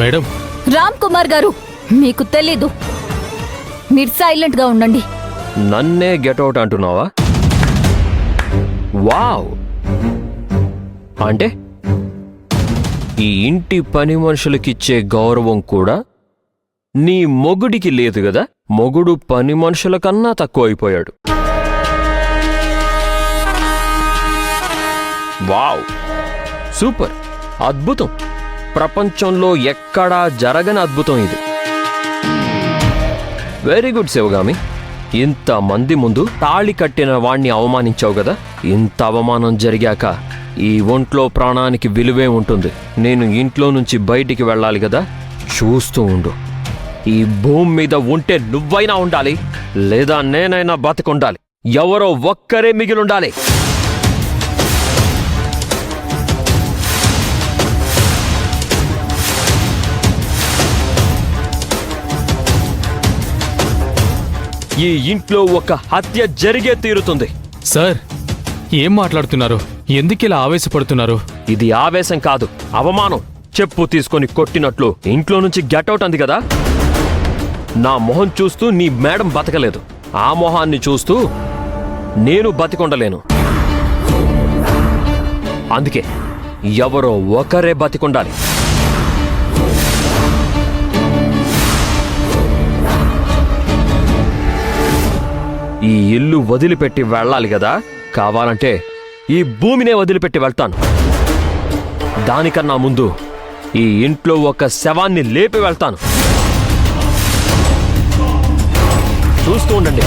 Madam. Ram Kumar గారు, మీకు తెలీదు. మీరు సైలెంట్ గా ఉండండి. నన్నే గెట్అవుట్ అంటున్నావా? వావ్! అంటే ఈ ఇంటి పని మనుషులకిచ్చే గౌరవం కూడా నీ మొగుడికి లేదు గదా? మొగుడు పని మనుషుల కన్నా తక్కువైపోయాడు. వావ్, సూపర్, అద్భుతం. ప్రపంచంలో ఎక్కడా జరగని అద్భుతం ఇది. Very good Sivagami. ఇంతమంది ముందు తాళి కట్టిన వాణ్ణి అవమానించావు గదా? ఇంత అవమానం జరిగాక ఈ ఒంట్లో ప్రాణానికి విలువే ఉంటుంది. నేను ఇంట్లో నుంచి బయటికి వెళ్ళాలి గదా? చూస్తూ ఉండు. ఈ భూమి మీద ఉంటే నువ్వైనా ఉండాలి, లేదా నేనైనా బతికుండాలి. ఎవరో ఒక్కరే మిగిలుండాలి. ఈ ఇంట్లో ఒక హత్య జరిగే తీరుతుంది. సార్, ఏం మాట్లాడుతున్నారు? ఎందుకిలా ఆవేశపడుతున్నారు? ఇది ఆవేశం కాదు, అవమానం. చెప్పు తీసుకొని కొట్టినట్లు ఇంట్లో నుంచి గెట్అవుట్ అంది కదా? నా మొహం చూస్తూ నీ మేడం బతకలేదు. ఆ మొహాన్ని చూస్తూ నేను బతికొండలేను. అందుకే ఎవరో ఒకరే బతికొండాలి. ఈ ఇల్లు వదిలిపెట్టి వెళ్ళాలి కదా? కావాలంటే ఈ భూమినే వదిలిపెట్టి వెళ్తాను. దానికన్నా ముందు ఈ ఇంట్లో ఒక శవాన్ని లేపి వెళ్తాను. చూస్తూ ఉండండి.